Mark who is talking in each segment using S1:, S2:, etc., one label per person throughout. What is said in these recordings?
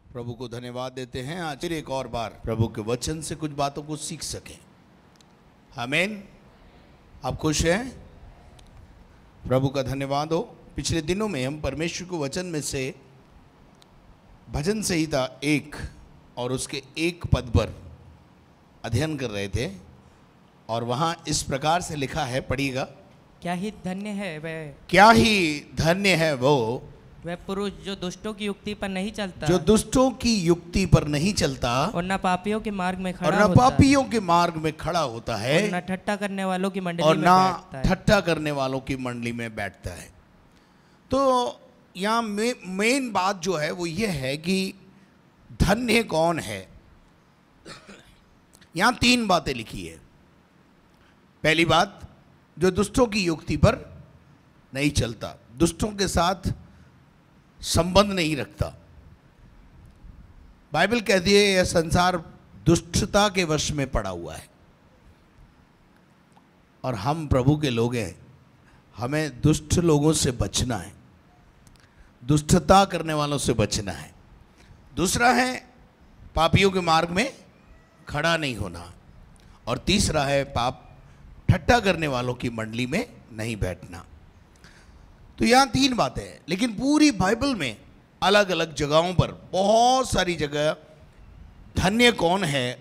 S1: प्रभु को धन्यवाद देते हैं आज फिर एक और बार प्रभु के वचन से कुछ बातों को सीख सकें। आमीन। आप खुश हैं? प्रभु का धन्यवाद हो। पिछले दिनों में हम परमेश्वर के वचन में से भजन संहिता 1 और उसके 1 पद पर अध्ययन कर रहे थे और वहाँ इस प्रकार से लिखा है, पढ़िएगा।
S2: क्या ही धन्य है वह,
S1: क्या ही धन्य है वो
S2: वह पुरुष जो दुष्टों की युक्ति पर नहीं चलता,
S1: जो दुष्टों की युक्ति पर नहीं चलता
S2: और न पापियों के मार्ग में
S1: और
S2: खड़ा
S1: न
S2: होता,
S1: पापियों के मार्ग में खड़ा होता है
S2: और न ठट्ठा करने वालों की मंडली
S1: और
S2: में
S1: ना
S2: बैठता है।
S1: ठट्ठा करने वालों की मंडली में बैठता है। तो यहाँ मेन बात जो है वो ये है कि धन्य कौन है। यहाँ 3 बातें लिखी है। पहली बात, जो दुष्टों की युक्ति पर नहीं चलता, दुष्टों के साथ संबंध नहीं रखता। बाइबल कहती है यह संसार दुष्टता के वश में पड़ा हुआ है और हम प्रभु के लोग हैं। हमें दुष्ट लोगों से बचना है, दुष्टता करने वालों से बचना है। दूसरा है पापियों के मार्ग में खड़ा नहीं होना, और तीसरा है पाप ठट्ठा करने वालों की मंडली में नहीं बैठना। तो यहाँ 3 बातें हैं, लेकिन पूरी बाइबल में अलग अलग जगहों पर बहुत सारी जगह धन्य कौन है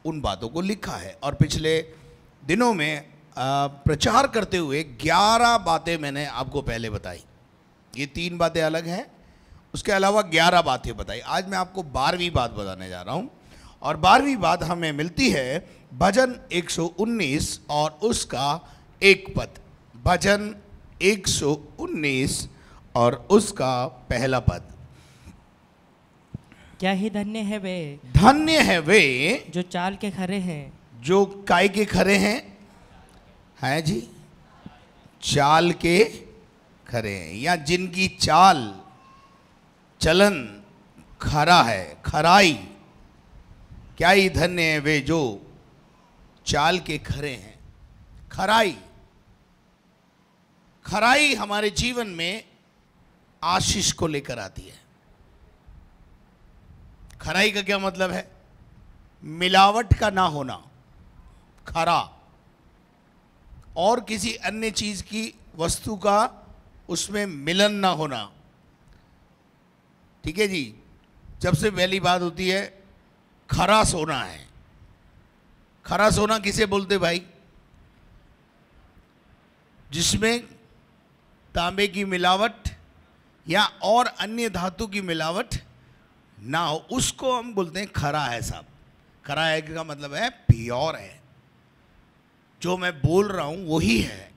S1: उन बातों को लिखा है। और पिछले दिनों में प्रचार करते हुए 11 बातें मैंने आपको पहले बताई। ये 3 बातें अलग हैं, उसके अलावा 11 बातें बताई। आज मैं आपको 12वीं बात बताने जा रहा हूँ, और 12वीं बात हमें मिलती है भजन 119 और उसका 1 पद। भजन 119 और उसका पहला पद।
S2: क्या ही धन्य है वे,
S1: धन्य है वे
S2: जो चाल के खरे हैं,
S1: जो काय के खरे हैं, हैं जी, चाल के खरे हैं, या जिनकी चाल चलन खरा है, खराई। क्या ही धन्य है वे जो चाल के खरे हैं। खराई, खराई हमारे जीवन में आशीष को लेकर आती है। खराई का क्या मतलब है? मिलावट का ना होना, खरा, और किसी अन्य चीज की वस्तु का उसमें मिलन ना होना। ठीक है जी। सबसे पहली बात होती है खरा सोना है। खरा सोना किसे बोलते भाई? जिसमें तांबे की मिलावट या और अन्य धातु की मिलावट ना हो, उसको हम बोलते हैं खरा है साहब। खरा है का मतलब है प्योर है, जो मैं बोल रहा हूं वही है।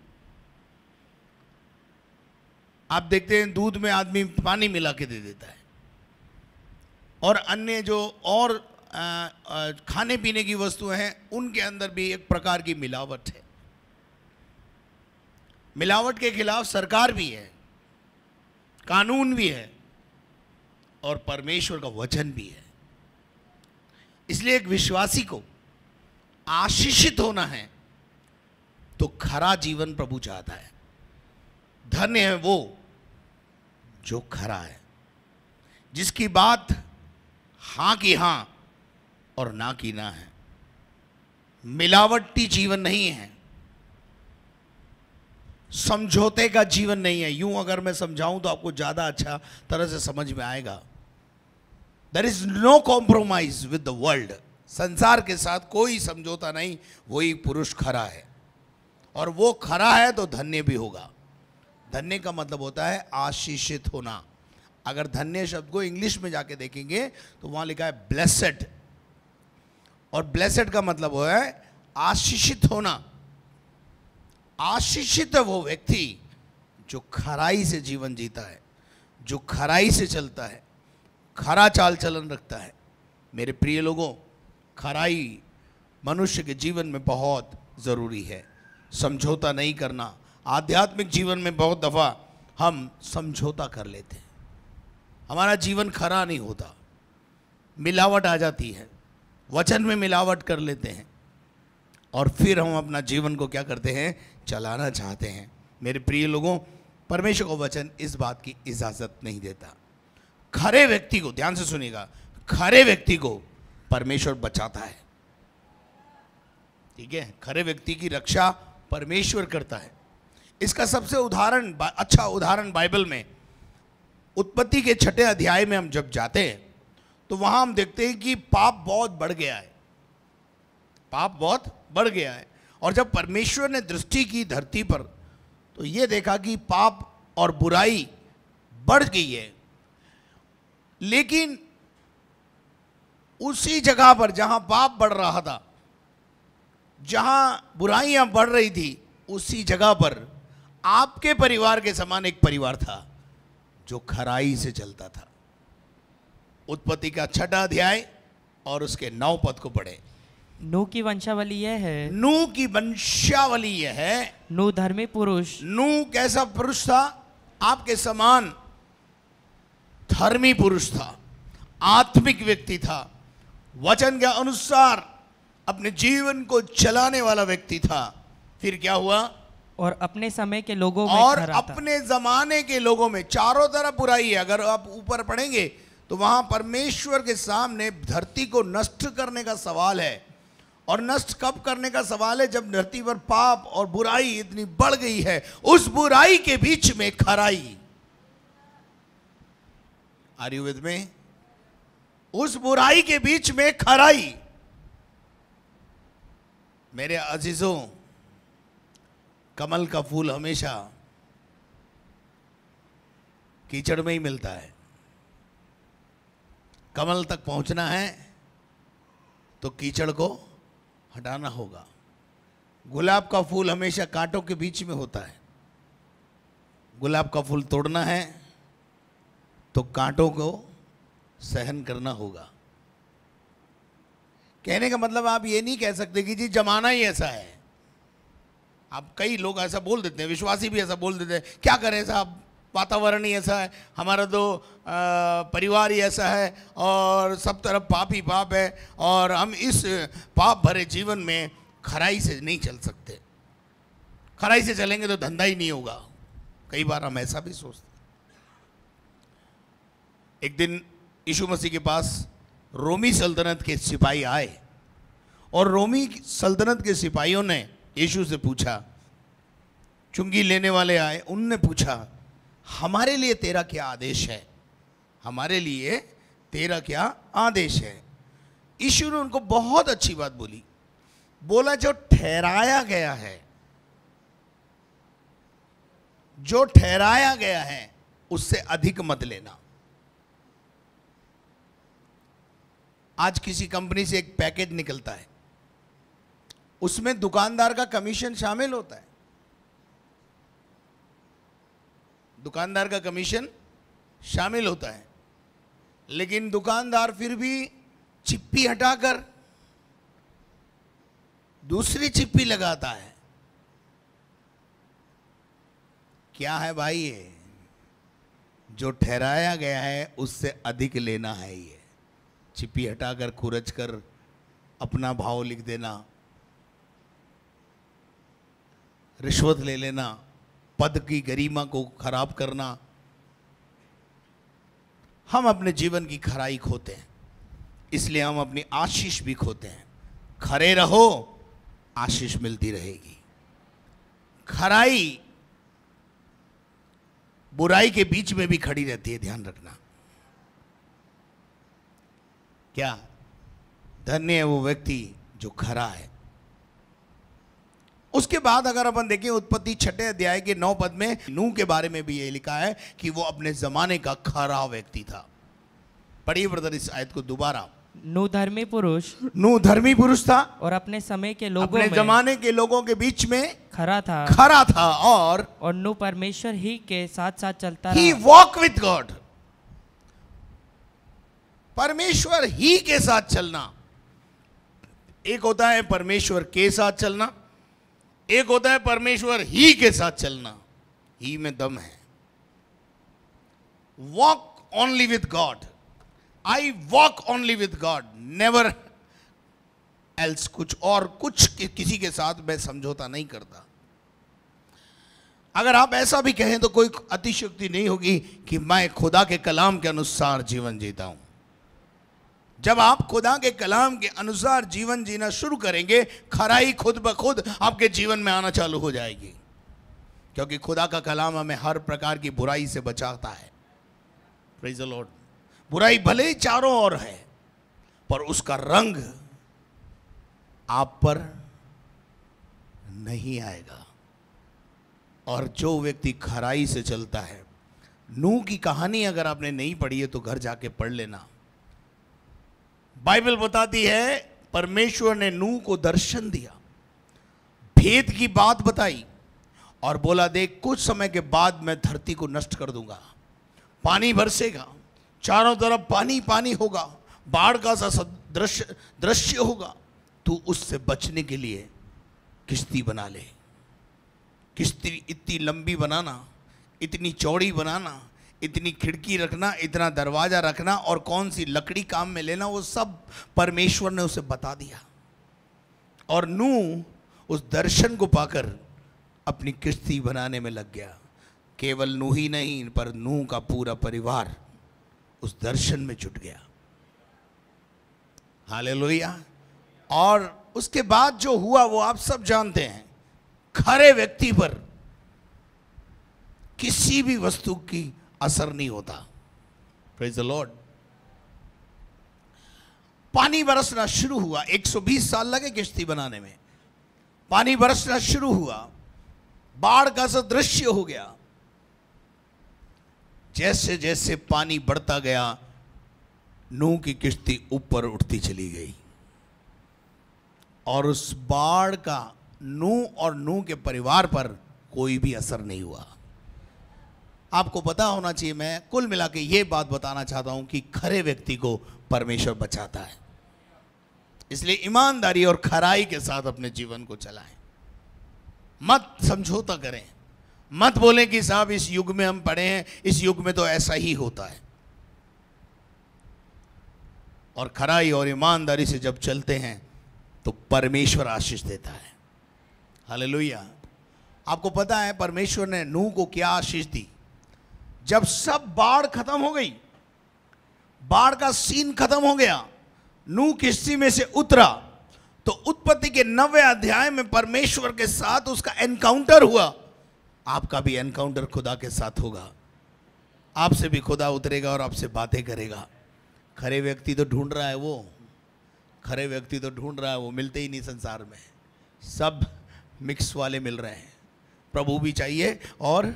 S1: आप देखते हैं दूध में आदमी पानी मिला के दे देता है, और अन्य जो और खाने पीने की वस्तुएं हैं उनके अंदर भी एक प्रकार की मिलावट है। मिलावट के खिलाफ सरकार भी है, कानून भी है, और परमेश्वर का वचन भी है। इसलिए एक विश्वासी को आशीषित होना है तो खरा जीवन प्रभु चाहता है। धन्य है वो जो खरा है, जिसकी बात हां की हां और ना की ना है। मिलावटी जीवन नहीं है, समझौते का जीवन नहीं है। यूं अगर मैं समझाऊं तो आपको ज्यादा अच्छा तरह से समझ में आएगा। There is no compromise with the world. संसार के साथ कोई समझौता नहीं। वही पुरुष खरा है, और वो खरा है तो धन्य भी होगा। धन्य का मतलब होता है आशीषित होना। अगर धन्य शब्द को इंग्लिश में जाके देखेंगे तो वहां लिखा है ब्लेसेड, और ब्लेसेड का मतलब वो है आशीषित होना। आशीषित है वो व्यक्ति जो खराई से जीवन जीता है, जो खराई से चलता है, खरा चाल चलन रखता है। मेरे प्रिय लोगों, खराई मनुष्य के जीवन में बहुत ज़रूरी है। समझौता नहीं करना। आध्यात्मिक जीवन में बहुत दफ़ा हम समझौता कर लेते हैं, हमारा जीवन खरा नहीं होता, मिलावट आ जाती है, वचन में मिलावट कर लेते हैं, और फिर हम अपना जीवन को क्या करते हैं? चलाना चाहते हैं। मेरे प्रिय लोगों, परमेश्वर का वचन इस बात की इजाज़त नहीं देता। खरे व्यक्ति को, ध्यान से सुनिएगा, खरे व्यक्ति को परमेश्वर बचाता है। ठीक है, खरे व्यक्ति की रक्षा परमेश्वर करता है। इसका सबसे अच्छा उदाहरण बाइबल में उत्पत्ति के 6 अध्याय में हम जब जाते हैं तो वहां हम देखते हैं कि पाप बहुत बढ़ गया है। पाप बहुत बढ़ गया है। और जब परमेश्वर ने दृष्टि की धरती पर तो ये देखा कि पाप और बुराई बढ़ गई है। लेकिन उसी जगह पर जहां पाप बढ़ रहा था, जहां बुराइयां बढ़ रही थी, उसी जगह पर आपके परिवार के समान एक परिवार था जो खराई से चलता था। उत्पत्ति का 6 अध्याय और उसके 9 पद को पढ़े।
S2: नूह की वंशावली यह है।
S1: नूह की वंशावली यह है।
S2: नूह धर्मी पुरुष।
S1: नूह कैसा पुरुष था? आपके समान धर्मी पुरुष था, आत्मिक व्यक्ति था, वचन के अनुसार अपने जीवन को चलाने वाला व्यक्ति था। फिर क्या हुआ?
S2: और अपने समय के लोगों में
S1: और
S2: खरा था।
S1: अपने जमाने के लोगों में चारों तरफ बुराई है। अगर आप ऊपर पढ़ेंगे तो वहां परमेश्वर के सामने धरती को नष्ट करने का सवाल है। और नष्ट कब करने का सवाल है? जब धरती पर पाप और बुराई इतनी बढ़ गई है। उस बुराई के बीच में खराई। Are you with me? उस बुराई के बीच में खराई। मेरे अजीजों, कमल का फूल हमेशा कीचड़ में ही मिलता है। कमल तक पहुंचना है तो कीचड़ को हटाना होगा। गुलाब का फूल हमेशा कांटों के बीच में होता है। गुलाब का फूल तोड़ना है तो कांटों को सहन करना होगा। कहने का मतलब आप ये नहीं कह सकते कि जी जमाना ही ऐसा है। आप कई लोग ऐसा बोल देते हैं, विश्वासी भी ऐसा बोल देते हैं, क्या करें साहब, वातावरण ही ऐसा है, हमारा तो परिवार ही ऐसा है और सब तरफ पाप ही पाप है और हम इस पाप भरे जीवन में खराई से नहीं चल सकते। खराई से चलेंगे तो धंधा ही नहीं होगा। कई बार हम ऐसा भी सोचते। एक दिन यीशु मसीह के पास रोमी सल्तनत के सिपाही आए और रोमी सल्तनत के सिपाहियों ने यीशु से पूछा, चुंगी लेने वाले आए, उनने पूछा, हमारे लिए तेरा क्या आदेश है? हमारे लिए तेरा क्या आदेश है? यीशु ने उनको बहुत अच्छी बात बोली। बोला, जो ठहराया गया है, जो ठहराया गया है उससे अधिक मत लेना। आज किसी कंपनी से एक पैकेज निकलता है, उसमें दुकानदार का कमीशन शामिल होता है। दुकानदार का कमीशन शामिल होता है, लेकिन दुकानदार फिर भी चिप्पी हटाकर दूसरी चिप्पी लगाता है। क्या है भाई ये? जो ठहराया गया है उससे अधिक लेना है। ये चिप्पी हटाकर खुरच कर अपना भाव लिख देना, रिश्वत ले लेना, पद की गरिमा को खराब करना। हम अपने जीवन की खराई खोते हैं, इसलिए हम अपनी आशीष भी खोते हैं। खरे रहो, आशीष मिलती रहेगी। खराई बुराई के बीच में भी खड़ी रहती है, ध्यान रखना। क्या धन्य है वो व्यक्ति जो खरा है। उसके बाद अगर अपन देखें उत्पत्ति 6 अध्याय के 9 पद में नूह के बारे में भी ये लिखा है कि वो अपने जमाने का खरा व्यक्ति था। पढ़िए ब्रदर इस आयत को दोबारा।
S2: नूह धर्मी पुरुष।
S1: नूह धर्मी पुरुष था
S2: और अपने समय के लोगों
S1: अपने
S2: में
S1: जमाने के लोगों के बीच में
S2: खरा था।
S1: खरा था और
S2: नूह परमेश्वर ही के साथ साथ चलता
S1: ही
S2: रहा।
S1: Walk with God. परमेश्वर ही के साथ चलना। एक होता है परमेश्वर के साथ चलना, एक होता है परमेश्वर ही के साथ चलना। ही में दम है। Walk only with God. I walk only with God, never else. कुछ किसी के साथ मैं समझौता नहीं करता। अगर आप ऐसा भी कहें तो कोई अतिशयोक्ति नहीं होगी कि मैं खुदा के कलाम के अनुसार जीवन जीता हूं। जब आप खुदा के कलाम के अनुसार जीवन जीना शुरू करेंगे, खराई खुद ब खुद आपके जीवन में आना चालू हो जाएगी, क्योंकि खुदा का कलाम हमें हर प्रकार की बुराई से बचाता है। Praise the Lord. बुराई भले ही चारों ओर है, पर उसका रंग आप पर नहीं आएगा। और जो व्यक्ति खराई से चलता है, नूह की कहानी अगर आपने नहीं पढ़ी है तो घर जाके पढ़ लेना। बाइबल बताती है परमेश्वर ने नूह को दर्शन दिया, भेद की बात बताई और बोला, देख कुछ समय के बाद मैं धरती को नष्ट कर दूंगा, पानी बरसेगा, चारों तरफ पानी पानी होगा, बाढ़ का सा दृश्य होगा, तू उससे बचने के लिए किश्ती बना ले। किश्ती इतनी लंबी बनाना, इतनी चौड़ी बनाना, इतनी खिड़की रखना, इतना दरवाजा रखना और कौन सी लकड़ी काम में लेना, वो सब परमेश्वर ने उसे बता दिया। और नूह उस दर्शन को पाकर अपनी किश्ती बनाने में लग गया। केवल नूह ही नहीं, पर नूह का पूरा परिवार उस दर्शन में जुट गया। हालेलुया। और उसके बाद जो हुआ वो आप सब जानते हैं। खरे व्यक्ति पर किसी भी वस्तु की असर नहीं होता। Praise the Lord. पानी बरसना शुरू हुआ, 120 साल लगे किश्ती बनाने में। पानी बरसना शुरू हुआ, बाढ़ का सा दृश्य हो गया। जैसे जैसे पानी बढ़ता गया, नूह की किश्ती ऊपर उठती चली गई और उस बाढ़ का नूह और नूह के परिवार पर कोई भी असर नहीं हुआ। आपको पता होना चाहिए, मैं कुल मिला के ये बात बताना चाहता हूं कि खरे व्यक्ति को परमेश्वर बचाता है। इसलिए ईमानदारी और खराई के साथ अपने जीवन को चलाएं। मत समझौता करें, मत बोलें कि साहब इस युग में हम पढ़े हैं, इस युग में तो ऐसा ही होता है। और खराई और ईमानदारी से जब चलते हैं तो परमेश्वर आशीष देता है। हालेलुया। आपको पता है परमेश्वर ने नूह को क्या आशीष दी? जब सब बाढ़ खत्म हो गई, बाढ़ का सीन खत्म हो गया, नूह किश्ती में से उतरा, तो उत्पत्ति के 9वें अध्याय में परमेश्वर के साथ उसका एनकाउंटर हुआ। आपका भी एनकाउंटर खुदा के साथ होगा। आपसे भी खुदा उतरेगा और आपसे बातें करेगा। खरे व्यक्ति तो ढूंढ रहा है, वो खरे व्यक्ति तो ढूंढ रहा है, वो मिलते ही नहीं संसार में। सब मिक्स वाले मिल रहे हैं। प्रभु भी चाहिए और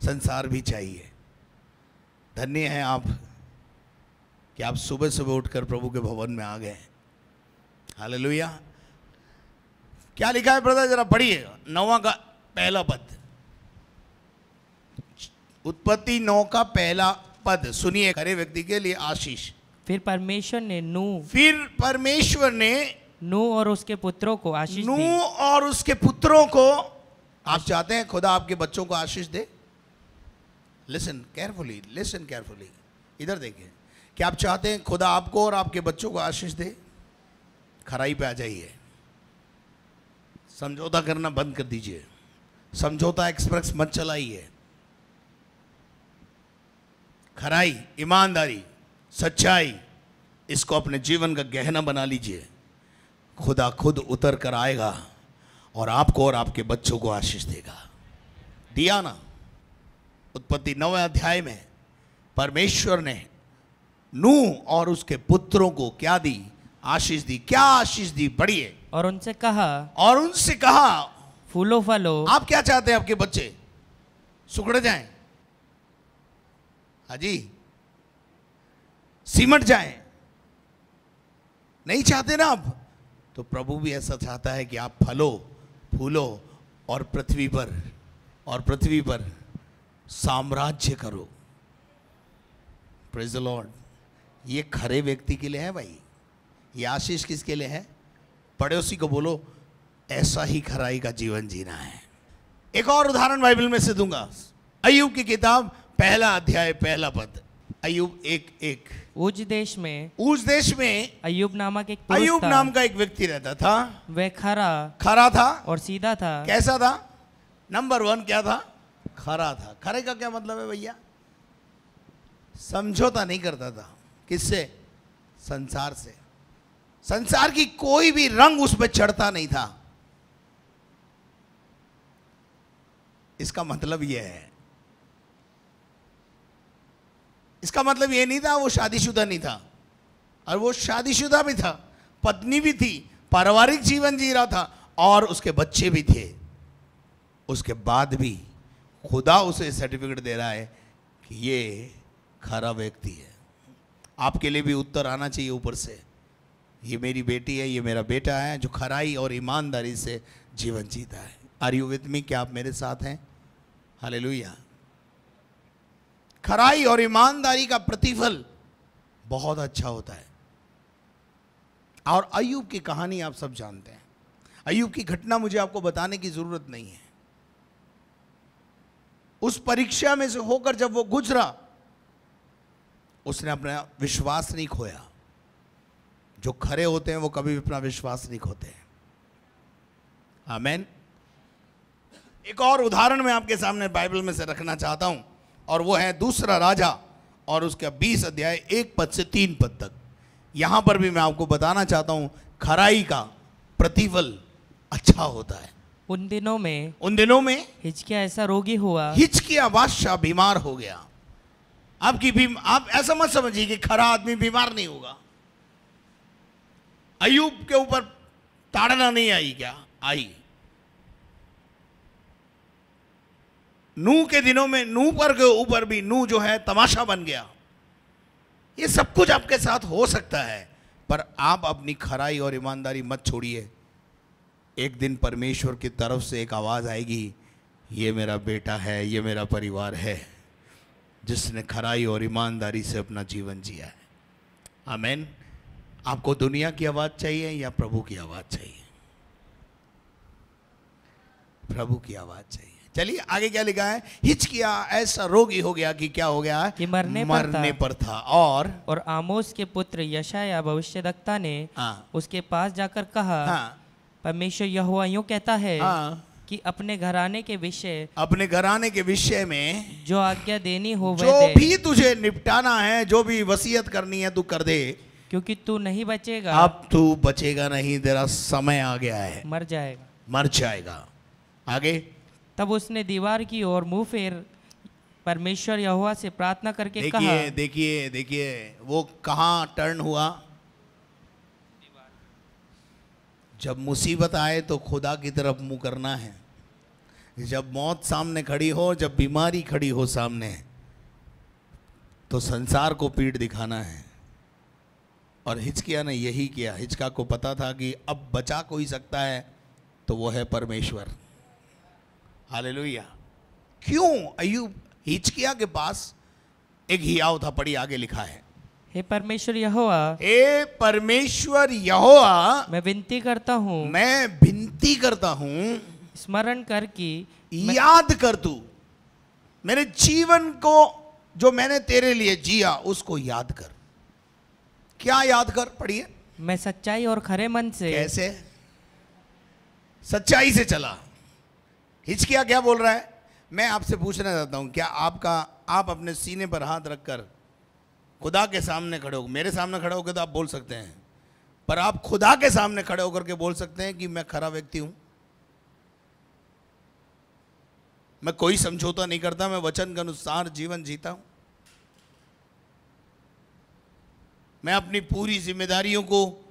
S1: संसार भी चाहिए। धन्य हैं आप कि आप सुबह सुबह उठकर प्रभु के भवन में आ गए। हालेलुया। क्या लिखा है ब्रदर, जरा पढ़िए 9वां का पहला पद, उत्पत्ति 9 का पहला पद सुनिए। खरे व्यक्ति के लिए आशीष।
S2: फिर परमेश्वर ने नूह और उसके पुत्रों को आशीष दी।
S1: नूह और उसके पुत्रों को। आप चाहते हैं खुदा आपके बच्चों को आशीष दे? लिसन केयरफुली, लिसन केयरफुली, इधर देखिए। क्या आप चाहते हैं खुदा आपको और आपके बच्चों को आशीष दे? खराई पे आ जाइए। समझौता करना बंद कर दीजिए। समझौता एक्सप्रेस मत चलाइए। खराई, ईमानदारी, सच्चाई, इसको अपने जीवन का गहना बना लीजिए। खुदा खुद उतर कर आएगा और आपको और आपके बच्चों को आशीष देगा। दिया ना? उत्पत्ति 9वें अध्याय में परमेश्वर ने नूह और उसके पुत्रों को क्या दी? आशीष दी। क्या आशीष दी? पढ़िए।
S2: और उनसे कहा
S1: फूलो
S2: फलो।
S1: आप क्या चाहते हैं आपके बच्चे सुखड़ जाएं? हाजी, सिमट जाएं? नहीं चाहते ना आप? तो प्रभु भी ऐसा चाहता है कि आप फलो फूलो और पृथ्वी पर साम्राज्य करो। Praise the Lord. ये खरे व्यक्ति के लिए है भाई। ये आशीष किसके लिए है? पड़ोसी को बोलो ऐसा ही खराई का जीवन जीना है। एक और उदाहरण बाइबल में से दूंगा। अय्यूब की किताब 1 अध्याय 1 पद। अय्यूब 1:1।
S2: उज देश में
S1: अय्यूब
S2: नाम
S1: का एक व्यक्ति रहता था।
S2: वह
S1: खरा था
S2: और सीधा था।
S1: कैसा था? नंबर 1 क्या था? खरा था। खरे का क्या मतलब है भैया? समझौता नहीं करता था। किससे? संसार से। संसार की कोई भी रंग उस पर चढ़ता नहीं था। इसका मतलब यह है, इसका मतलब यह नहीं था वो शादीशुदा नहीं था, और वो शादीशुदा भी था, पत्नी भी थी, पारिवारिक जीवन जी रहा था और उसके बच्चे भी थे। उसके बाद भी खुदा उसे सर्टिफिकेट दे रहा है कि ये खरा व्यक्ति है। आपके लिए भी उत्तर आना चाहिए ऊपर से, ये मेरी बेटी है, ये मेरा बेटा है जो खराई और ईमानदारी से जीवन जीता है। Are you with me? क्या आप मेरे साथ हैं? हालेलुया। खराई और ईमानदारी का प्रतिफल बहुत अच्छा होता है। और अय्यूब की कहानी आप सब जानते हैं। अय्यूब की घटना मुझे आपको बताने की जरूरत नहीं है। उस परीक्षा में से होकर जब वो गुजरा, उसने अपना विश्वास नहीं खोया। जो खरे होते हैं वो कभी भी अपना विश्वास नहीं खोते हैं। आमीन। एक और उदाहरण मैं आपके सामने बाइबल में से रखना चाहता हूं, और वो है दूसरा राजा और उसका 20 अध्याय 1 पद से 3 पद तक। यहां पर भी मैं आपको बताना चाहता हूं खराई का प्रतिफल अच्छा होता है।
S2: उन दिनों में
S1: हिजकिय्याह
S2: ऐसा रोगी हुआ,
S1: हिजकिय्याह बादशाह बीमार हो गया। आप ऐसा मत समझिए कि खरा आदमी बीमार नहीं होगा। अय्यूब के ऊपर ताड़ना नहीं आई क्या? आई। नूह के दिनों में नूह पर के ऊपर भी नूह जो है तमाशा बन गया। ये सब कुछ आपके साथ हो सकता है, पर आप अपनी खराई और ईमानदारी मत छोड़िए। एक दिन परमेश्वर की तरफ से एक आवाज आएगी, ये मेरा बेटा है, ये मेरा परिवार है जिसने खराई और ईमानदारी से अपना जीवन जिया है। आमीन। आपको दुनिया की आवाज चाहिए या प्रभु की आवाज चाहिए? प्रभु की आवाज चाहिए। चलिए आगे क्या लिखा है? हिजकिय्याह ऐसा रोगी हो गया कि क्या हो गया?
S2: कि मरने
S1: पर था। और
S2: आमोस के पुत्र यशायाह भविष्यद्वक्ता ने उसके पास जाकर कहा, परमेश्वर यहोवा यूं कहता है कि अपने घराने के विषय में जो आज्ञा देनी हो वह दे।
S1: जो भी तुझे निपटाना है, जो भी वसीयत करनी है तू कर दे,
S2: क्योंकि तू नहीं बचेगा।
S1: अब तू बचेगा नहीं, तेरा समय आ गया है, मर जाएगा। आगे।
S2: तब उसने दीवार की ओर मुंह फेर परमेश्वर यहोवा से प्रार्थना करके कहा।
S1: देखिए वो कहां टर्न हुआ? जब मुसीबत आए तो खुदा की तरफ मुंह करना है। जब मौत सामने खड़ी हो, जब बीमारी खड़ी हो सामने, तो संसार को पीठ दिखाना है। और हिजकिय्याह ने यही किया। हिजकिय्याह को पता था कि अब बचा कोई सकता है तो वो है परमेश्वर। हालेलुया। क्यों? अय्यूब हिजकिय्याह के पास एक हियाव था। पढ़ी आगे लिखा है,
S2: हे परमेश्वर यहोवा,
S1: मैं
S2: विनती
S1: करता हूं,
S2: स्मरण कर कि
S1: याद कर तू मेरे जीवन को जो मैंने तेरे लिए जिया उसको याद कर। क्या याद कर? पढ़िए।
S2: मैं सच्चाई और खरे मन से।
S1: कैसे? सच्चाई से चला। हिजकिय्याह क्या बोल रहा है? मैं आपसे पूछना चाहता हूं, क्या आप अपने सीने पर हाथ रखकर खुदा के सामने खड़े हो? मेरे सामने खड़े होकर तो आप बोल सकते हैं, पर आप खुदा के सामने खड़े होकर के बोल सकते हैं कि मैं खरा व्यक्ति हूं, मैं कोई समझौता नहीं करता, मैं वचन के अनुसार जीवन जीता हूं, मैं अपनी पूरी जिम्मेदारियों को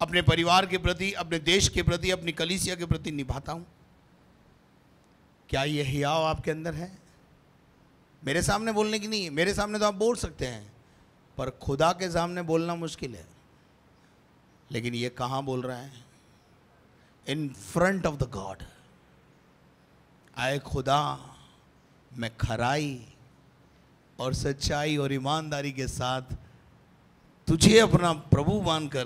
S1: अपने परिवार के प्रति, अपने देश के प्रति, अपनी कलीसिया के प्रति निभाता हूं? क्या यह हियाव आपके अंदर है? मेरे सामने बोलने की नहीं है। मेरे सामने तो आप बोल सकते हैं, पर खुदा के सामने बोलना मुश्किल है। लेकिन ये कहां बोल रहा है? In front of the God. आए खुदा, मैं खराई और सच्चाई और ईमानदारी के साथ तुझे अपना प्रभु मानकर,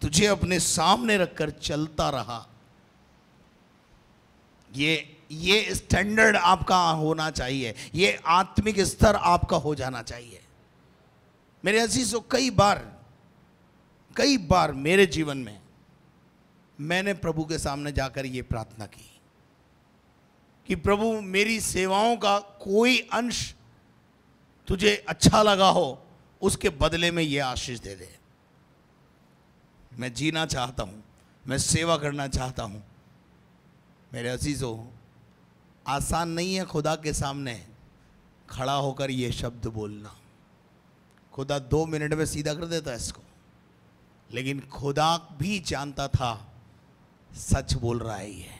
S1: तुझे अपने सामने रखकर चलता रहा। ये स्टैंडर्ड आपका होना चाहिए, ये आत्मिक स्तर आपका हो जाना चाहिए। मेरे अजीजों, कई बार मेरे जीवन में मैंने प्रभु के सामने जाकर ये प्रार्थना की कि प्रभु, मेरी सेवाओं का कोई अंश तुझे अच्छा लगा हो, उसके बदले में ये आशीष दे दे। मैं जीना चाहता हूँ, मैं सेवा करना चाहता हूँ। मेरे अजीजों, आसान नहीं है खुदा के सामने खड़ा होकर ये शब्द बोलना। खुदा 2 मिनट में सीधा कर देता है इसको, लेकिन खुदा भी जानता था सच बोल रहा है ये,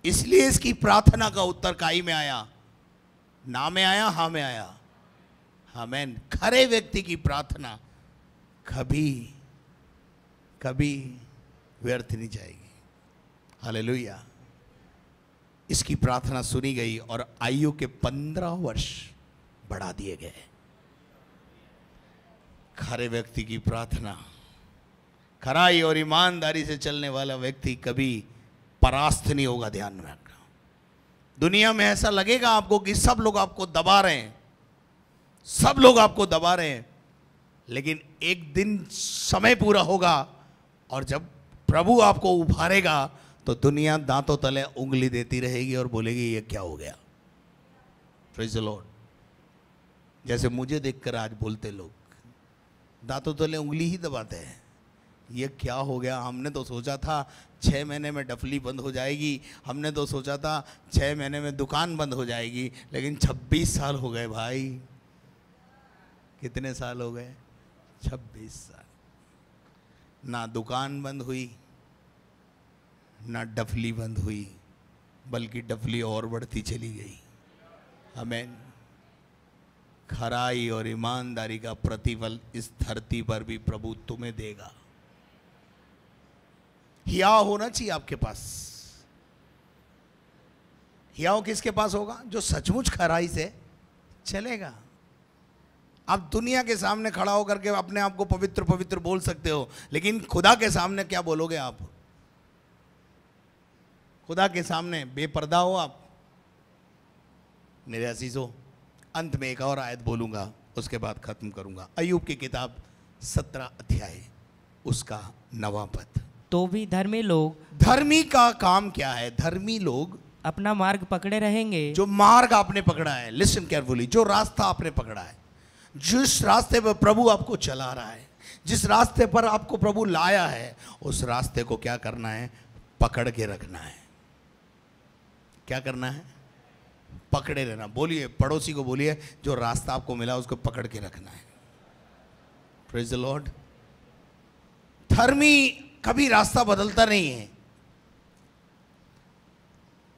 S1: इसलिए इसकी प्रार्थना का उत्तर काई में आया, ना में आया, हाँ में आया। आमीन। खरे व्यक्ति की प्रार्थना कभी कभी व्यर्थ नहीं जाएगी। हालेलुया। इसकी प्रार्थना सुनी गई और आयु के 15 वर्ष बढ़ा दिए गए। खरे व्यक्ति की प्रार्थना, खराई और ईमानदारी से चलने वाला व्यक्ति कभी परास्त नहीं होगा। ध्यान में रखना। दुनिया में ऐसा लगेगा आपको कि सब लोग आपको दबा रहे हैं, सब लोग आपको दबा रहे हैं, लेकिन एक दिन समय पूरा होगा और जब प्रभु आपको उभारेगा तो दुनिया दांतों तले उंगली देती रहेगी और बोलेगी ये क्या हो गया। Praise the Lord. जैसे मुझे देखकर आज बोलते लोग, दांतों तले उंगली ही दबाते हैं, ये क्या हो गया। हमने तो सोचा था 6 महीने में डफली बंद हो जाएगी, हमने तो सोचा था 6 महीने में दुकान बंद हो जाएगी, लेकिन 26 साल हो गए भाई। कितने साल हो गए? 26 साल। ना दुकान बंद हुई, ना डफली बंद हुई, बल्कि डफली और बढ़ती चली गई। आमीन। खराई और ईमानदारी का प्रतिफल इस धरती पर भी प्रभु तुम्हें देगा। हियाव होना चाहिए आपके पास। हियाव किसके पास होगा? जो सचमुच खराई से चलेगा। आप दुनिया के सामने खड़ा होकर के अपने आप को पवित्र पवित्र बोल सकते हो, लेकिन खुदा के सामने क्या बोलोगे आप? खुदा के सामने बेपर्दा हो आप। मेरे अजीजों, अंत में एक और आयत बोलूंगा, उसके बाद खत्म करूंगा। अय्यूब की किताब 17 अध्याय उसका 9वां पद।
S2: तो भी धर्मी लोग,
S1: धर्मी का काम क्या है? धर्मी लोग
S2: अपना मार्ग पकड़े रहेंगे।
S1: जो मार्ग आपने पकड़ा है, लिसन केयरफुली, जो रास्ता आपने पकड़ा है, जिस रास्ते पर प्रभु आपको चला रहा है, जिस रास्ते पर आपको प्रभु लाया है, उस रास्ते को क्या करना है? पकड़ के रखना है। क्या करना है? पकड़े रहना। बोलिए, पड़ोसी को बोलिए, जो रास्ता आपको मिला उसको पकड़ के रखना है। Praise the Lord. धर्मी कभी रास्ता बदलता नहीं है,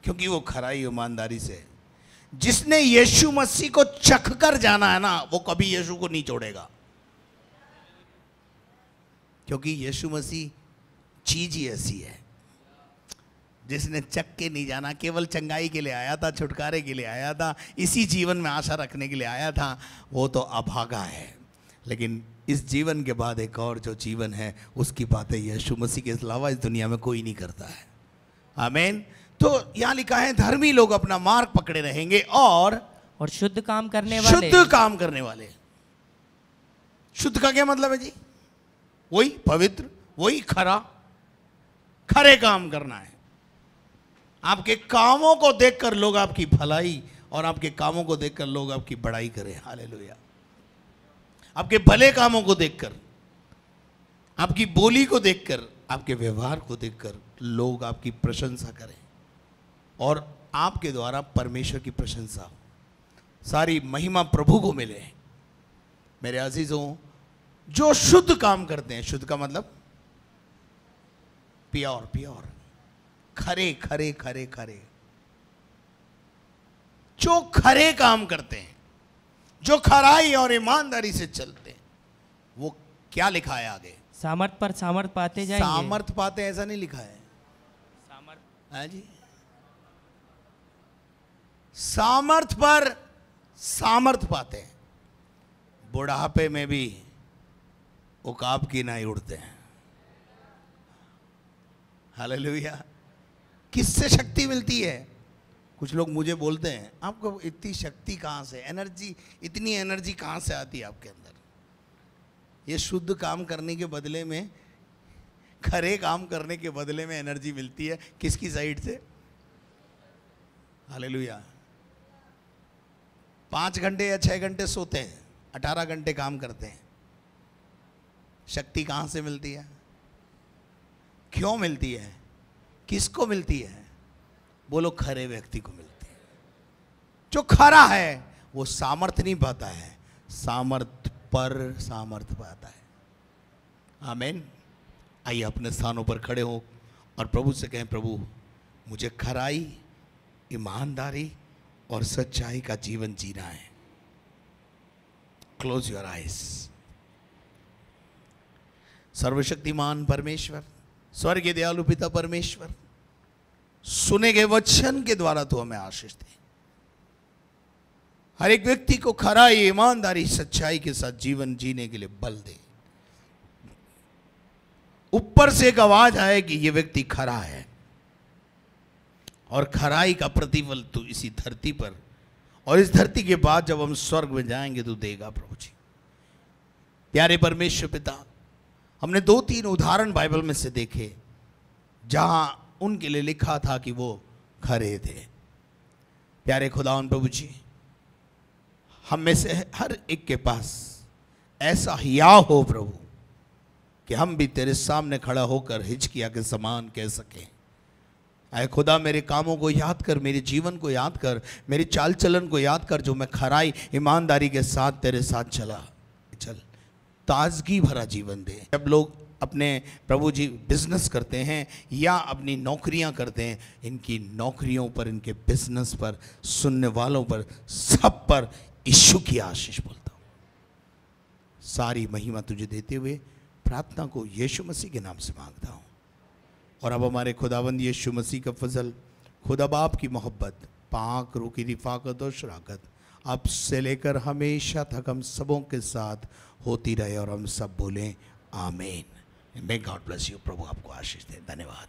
S1: क्योंकि वो खराई ईमानदारी से, जिसने यीशु मसीह को चख कर जाना है ना, वो कभी यीशु को नहीं छोड़ेगा। क्योंकि यीशु मसीह चीज ही ऐसी है, जिसने चख के नहीं जाना, केवल चंगाई के लिए आया था, छुटकारे के लिए आया था, इसी जीवन में आशा रखने के लिए आया था, वो तो अभागा है। लेकिन इस जीवन के बाद एक और जो जीवन है, उसकी बातें यीशु मसीह के अलावा इस दुनिया में कोई नहीं करता है। आमीन। तो यहां लिखा है, धर्मी लोग अपना मार्ग पकड़े रहेंगे और
S2: शुद्ध काम करने वाले।
S1: शुद्ध काम करने वाले। शुद्ध का क्या मतलब है जी? वही पवित्र, वही खरा, खरे काम करना है। आपके कामों को देखकर लोग आपकी भलाई और आपके कामों को देखकर लोग आपकी बड़ाई करें। हालेलुया। आपके भले कामों को देखकर, आपकी बोली को देखकर, आपके व्यवहार को देखकर लोग आपकी प्रशंसा करें और आपके द्वारा परमेश्वर की प्रशंसा हो, सारी महिमा प्रभु को मिले। मेरे अजीजों, जो शुद्ध काम करते हैं, शुद्ध का मतलब प्योर, प्योर, खरे खरे खरे खरे, जो खरे काम करते हैं, जो खराई और ईमानदारी से चलते हैं, वो क्या लिखा है आगे?
S2: सामर्थ पर सामर्थ पाते जाएंगे।
S1: सामर्थ पाते, ऐसा नहीं लिखा है। सामर्थ है जी, सामर्थ पर सामर्थ पाते हैं। बुढ़ापे में भी उकाब की नहीं उड़ते हैं। हालेलुया। किससे शक्ति मिलती है? कुछ लोग मुझे बोलते हैं, आपको इतनी शक्ति कहाँ से, एनर्जी, इतनी एनर्जी कहाँ से आती है आपके अंदर? ये शुद्ध काम करने के बदले में, खरे काम करने के बदले में एनर्जी मिलती है किसकी साइड से? हालेलुया। 5 घंटे या 6 घंटे सोते हैं, 18 घंटे काम करते हैं, शक्ति कहाँ से मिलती है? क्यों मिलती है? किसको मिलती है? बोलो, खरे व्यक्ति को मिलती है। जो खरा है वो सामर्थ नहीं पाता है, सामर्थ पर सामर्थ पाता है। आमीन। आइए अपने स्थानों पर खड़े हो और प्रभु से कहें, प्रभु मुझे खराई, ईमानदारी और सच्चाई का जीवन जीना है। Close your eyes. सर्वशक्तिमान परमेश्वर, स्वर्गीय दयालु पिता परमेश्वर, सुने गए वचन के द्वारा तो हमें आशीष दे। हर एक व्यक्ति को खराई, ईमानदारी, सच्चाई के साथ जीवन जीने के लिए बल दे। ऊपर से एक आवाज आए कि यह व्यक्ति खरा है, और खराई का प्रतिफल तू इसी धरती पर और इस धरती के बाद जब हम स्वर्ग में जाएंगे तो देगा प्रभु जी। प्यारे परमेश्वर पिता, हमने 2-3 उदाहरण बाइबल में से देखे जहां उनके लिए लिखा था कि वो खरे थे। प्यारे खुदावन प्रभु जी, हम में से हर एक के पास ऐसा हियाव हो प्रभु कि हम भी तेरे सामने खड़ा होकर हिजकिय्याह के समान कह सकें, आए खुदा मेरे कामों को याद कर, मेरे जीवन को याद कर, मेरी चाल चलन को याद कर, जो मैं खराई ईमानदारी के साथ तेरे साथ चल ताजगी भरा जीवन दे। जब लोग अपने प्रभु जी बिजनेस करते हैं या अपनी नौकरियां करते हैं, इनकी नौकरियों पर, इनके बिजनेस पर, सुनने वालों पर, सब पर यीशु की आशीष बोलता हूँ। सारी महिमा तुझे देते हुए प्रार्थना को यीशु मसीह के नाम से मांगता हूँ। और अब हमारे खुदावंद यीशु मसीह का फजल, खुदा बाप की मोहब्बत, पाक रूह की रिफाकत और शराकत अब से लेकर हमेशा तक हम सबों के साथ होती रहे। और हम सब बोलें आमीन। May god bless you. प्रभु आपको आशीष दे। धन्यवाद।